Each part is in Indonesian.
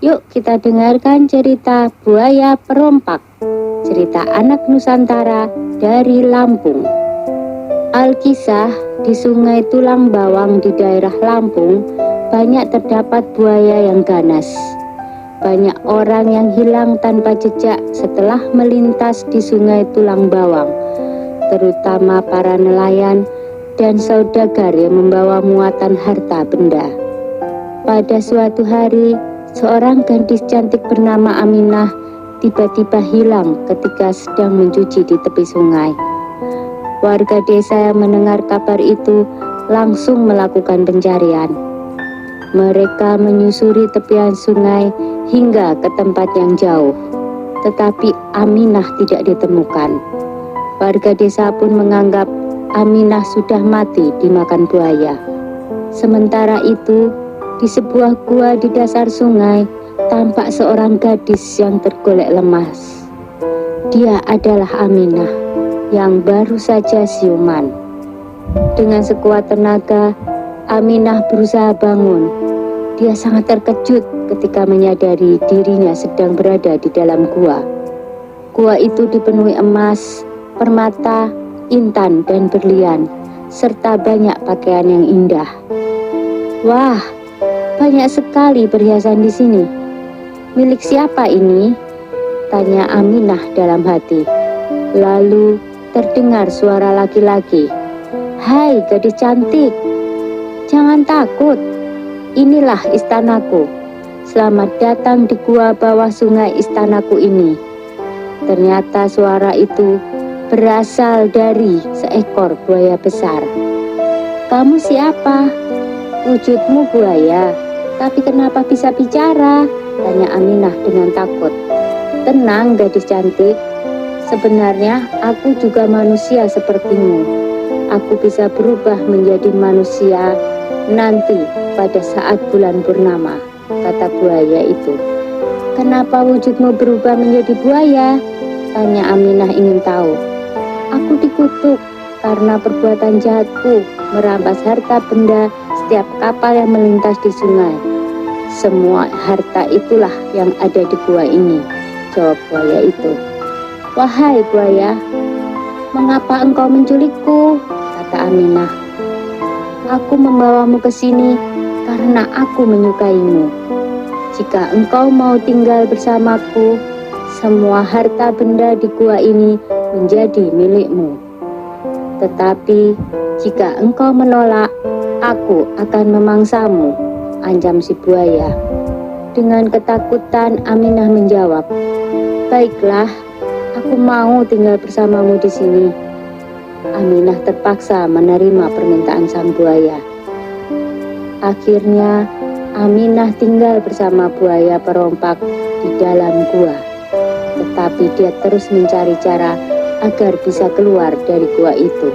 Yuk kita dengarkan cerita Buaya Perompak, cerita anak Nusantara dari Lampung. Alkisah, di Sungai Tulang Bawang di daerah Lampung, banyak terdapat buaya yang ganas. Banyak orang yang hilang tanpa jejak setelah melintas di Sungai Tulang Bawang, terutama para nelayan dan saudagar yang membawa muatan harta benda. Pada suatu hari, seorang gadis cantik bernama Aminah tiba-tiba hilang ketika sedang mencuci di tepi sungai. Warga desa yang mendengar kabar itu langsung melakukan pencarian. Mereka menyusuri tepian sungai hingga ke tempat yang jauh, tetapi Aminah tidak ditemukan. Warga desa pun menganggap Aminah sudah mati dimakan buaya. Sementara itu, di sebuah gua di dasar sungai, tampak seorang gadis yang tergolek lemas. Dia adalah Aminah yang baru saja siuman. Dengan sekuat tenaga, Aminah berusaha bangun. Dia sangat terkejut ketika menyadari dirinya sedang berada di dalam gua. Gua itu dipenuhi emas, permata, intan, dan berlian, serta banyak pakaian yang indah. Wah, banyak sekali perhiasan di sini. Milik siapa ini? Tanya Aminah dalam hati. Lalu terdengar suara laki-laki. Hai gadis cantik, jangan takut. Inilah istanaku. Selamat datang di gua bawah sungai istanaku ini. Ternyata suara itu berasal dari seekor buaya besar. Kamu siapa? Wujudmu buaya, tapi kenapa bisa bicara? Tanya Aminah dengan takut. Tenang gadis cantik, sebenarnya aku juga manusia sepertimu. Aku bisa berubah menjadi manusia nanti pada saat bulan purnama, kata buaya itu. Kenapa wujudmu berubah menjadi buaya? Tanya Aminah ingin tahu. Aku dikutuk karena perbuatan jahatku merampas harta benda setiap kapal yang melintas di sungai. Semua harta itulah yang ada di gua ini, jawab buaya itu. Wahai buaya, mengapa engkau menculikku? Kata Aminah. Aku membawamu ke sini karena aku menyukaimu. Jika engkau mau tinggal bersamaku, semua harta benda di gua ini menjadi milikmu. Tetapi jika engkau menolak, aku akan memangsamu, ancam si buaya. Dengan ketakutan Aminah menjawab, baiklah, aku mau tinggal bersamamu di sini. Aminah terpaksa menerima permintaan sang buaya. Akhirnya Aminah tinggal bersama buaya perompak di dalam gua. Tetapi dia terus mencari cara agar bisa keluar dari gua itu.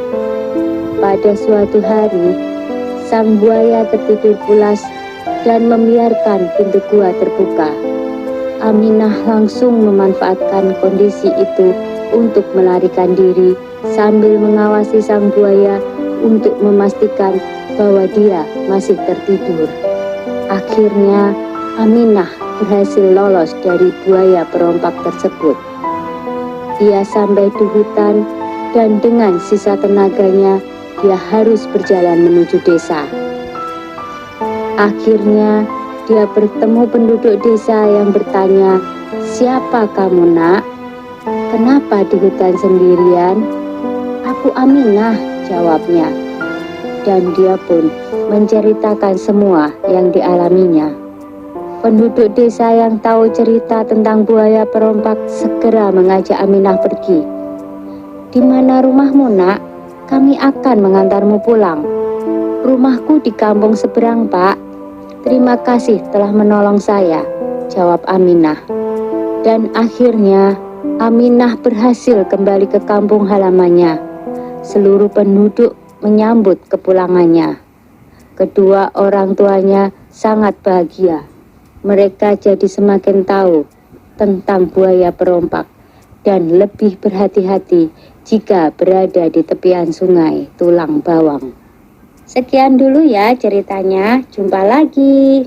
Pada suatu hari, sang buaya tertidur pulas dan membiarkan pintu gua terbuka. Aminah langsung memanfaatkan kondisi itu untuk melarikan diri sambil mengawasi sang buaya untuk memastikan bahwa dia masih tertidur. Akhirnya, Aminah berhasil lolos dari buaya perompak tersebut. Dia sampai di hutan dan dengan sisa tenaganya dia harus berjalan menuju desa. Akhirnya dia bertemu penduduk desa yang bertanya, siapa kamu nak? Kenapa di hutan sendirian? Aku Aminah, jawabnya. Dan dia pun menceritakan semua yang dialaminya. Penduduk desa yang tahu cerita tentang buaya perompak segera mengajak Aminah pergi. Di mana rumahmu nak? Kami akan mengantarmu pulang. Rumahku di kampung seberang pak. Terima kasih telah menolong saya, jawab Aminah. Dan akhirnya Aminah berhasil kembali ke kampung halamannya. Seluruh penduduk menyambut kepulangannya. Kedua orang tuanya sangat bahagia. Mereka jadi semakin tahu tentang buaya perompak dan lebih berhati-hati jika berada di tepian sungai Tulang Bawang. Sekian dulu ya ceritanya, jumpa lagi.